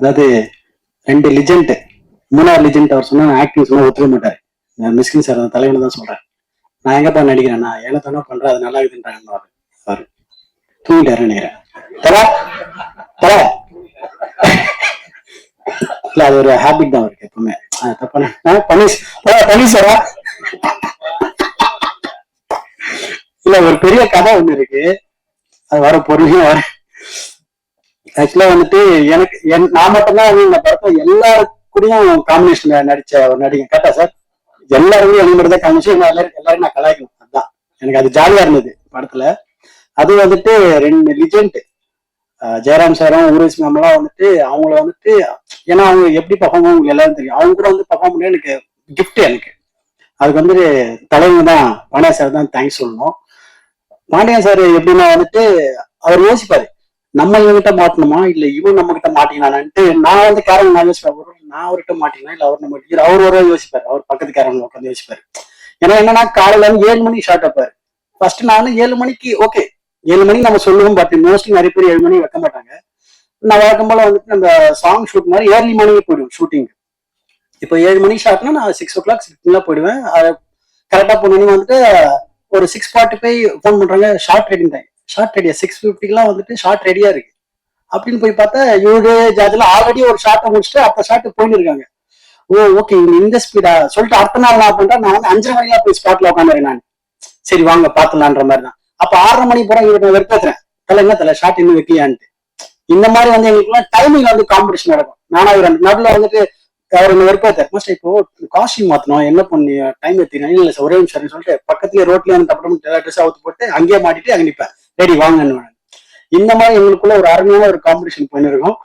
அதாவது 2 லிஜெண்ட், 3வது லிஜெண்ட் அவர் சொன்னா ஆக்டிங் சொன்னா ஒத்துக்க மாட்டாரு. மிஸ்கின் சார் அந்த தலைவனை தான் சொல்றேன். நான் எங்கப்பா நடிக்கிறேன், நான் ஏனத்தானோ பண்றேன், அது நல்லா இருக்குன்றாங்க. அவரு தூங்கிட்டாரு நினைக்கிறேன். தரா தரா இல்ல, அது ஒரு ஹேபிட் தான் அவருக்கு எப்பவுமே. தப்பான பனீஸ்வரா இல்ல, ஒரு பெரிய கதை ஒண்ணு இருக்கு, அது வர பொறுமையா வர. ஆக்சுவலா வந்துட்டு எனக்கு நான் மட்டும்தான் இந்த படத்தை எல்லாரு கூடயும் காம்பினேஷன்ல நடிச்ச ஒரு நடிகை. கேட்டா சார் எல்லாருமே எனக்கு மட்டும் தான் காம்பினேஷன், எல்லாரும் நான் கலாய்க்கணும். அதுதான் எனக்கு அது ஜாலியா இருந்தது படத்துல. அது வந்துட்டு 2 லிஜெண்ட், ஜெயராம் சாரும் ஊர்வசி மேம்லாம் வந்துட்டு அவங்கள வந்துட்டு, ஏன்னா அவங்க எப்படி பர்ஃபார்ம் உங்களுக்கு எல்லாரும் தெரியும். அவங்க கூட வந்து பர்ஃபார்ம் பண்ண எனக்கு கிஃப்ட். எனக்கு அதுக்கு வந்துட்டு தலைவங்க தான், பாண்டியன் சார் தான் தேங்க்ஸ் சொல்லணும். பாண்டியன் சார் எப்படின்னா வந்துட்டு அவர் யோசிப்பாரு, நம்ம இவங்கிட்ட மாட்டணுமா இல்ல இவன் நம்ம கிட்ட மாட்டினான்ட்டு. நான் வந்து கேரன் நான் யோசிப்பேன், நான் அவர்கிட்ட மாட்டினா இல்ல அவர் நம்ம அவர் ஒரு யோசிப்பாரு, அவர் பக்கத்து கேரன் உட்காந்து யோசிப்பாரு. ஏன்னா என்னன்னா காலையில இருந்து 7 மணிக்கு ஷார்ட் வைப்பாரு. ஃபர்ஸ்ட் நான் வந்து 7 மணிக்கு ஓகே, 7 மணிக்கு நம்ம சொல்லுவோம். பட் மோஸ்ட்லி நிறைய பேர் 7 மணிக்கு வைக்க மாட்டாங்க. நான் வழக்கம் போல வந்துட்டு நம்ம சாங் ஷூட் மாதிரி ஏர்லி மார்னிங்கே போயிடுவேன் ஷூட்டிங். இப்போ 7 மணிக்கு ஷார்ட்னா நான் 6 o'clock 6 போயிடுவேன். கரெக்டா போனோன்னு வந்துட்டு ஒரு 6:45 ஃபோன் பண்றாங்க, ஷார்ட் ரெடி டைம். ஷார்ட் ரெடியா 6:50க்குலாம் வந்துட்டு ஷார்ட் ரெடியா இருக்கு அப்படின்னு போய் பார்த்தா இவரு ஜார்ஜ்ல ஆல்ரெடி ஒரு ஷார்ட்டை முடிச்சுட்டு அடுத்த ஷார்ட் போயிட்டு இருக்காங்க. ஓ ஓகே, இவங்க இந்த ஸ்பீடா சொல்லிட்டு அடுத்த நாள் நான் பண்றேன், நான் வந்து 5:30 மணிக்கெல்லாம் போய் ஸ்பாட்ல உட்காந்துறேன் நான். சரி வாங்க பாத்துலான்ற மாதிரி தான். அப்ப 6:30 மணிக்கு போறேன், இவருக்கு வெறுப்பேத்துறேன், தலை என்ன தலை ஷார்ட் இன்னும் வைக்கலையான்ட்டு. இந்த மாதிரி வந்து எங்களுக்குலாம் டைமிங்ல வந்து காம்படிஷன் நடக்கும். நானா ஒரு நடுவில் வந்துட்டு அவர் என்ன வெறுப்பேத்தார், மாஸ்டர் இப்போ காஸ்டியூம் மாத்தணும், என்ன பண்ணி டைம் எடுத்தீங்கன்னா இல்ல சார் ஒரே நிமிஷம் சொல்லிட்டு பக்கத்துலயே ரோட்லயே வந்து அப்புறம் ட்ரெஸ் அவுத்து போட்டு அங்கேயே மாட்டிட்டு அங்க நிப்பேன், ரெடி வாங்கன்னு. இந்த மாதிரி எங்களுக்குள்ள ஒரு அருமையான ஒரு காம்படிஷன் பண்ணிருக்கோம்.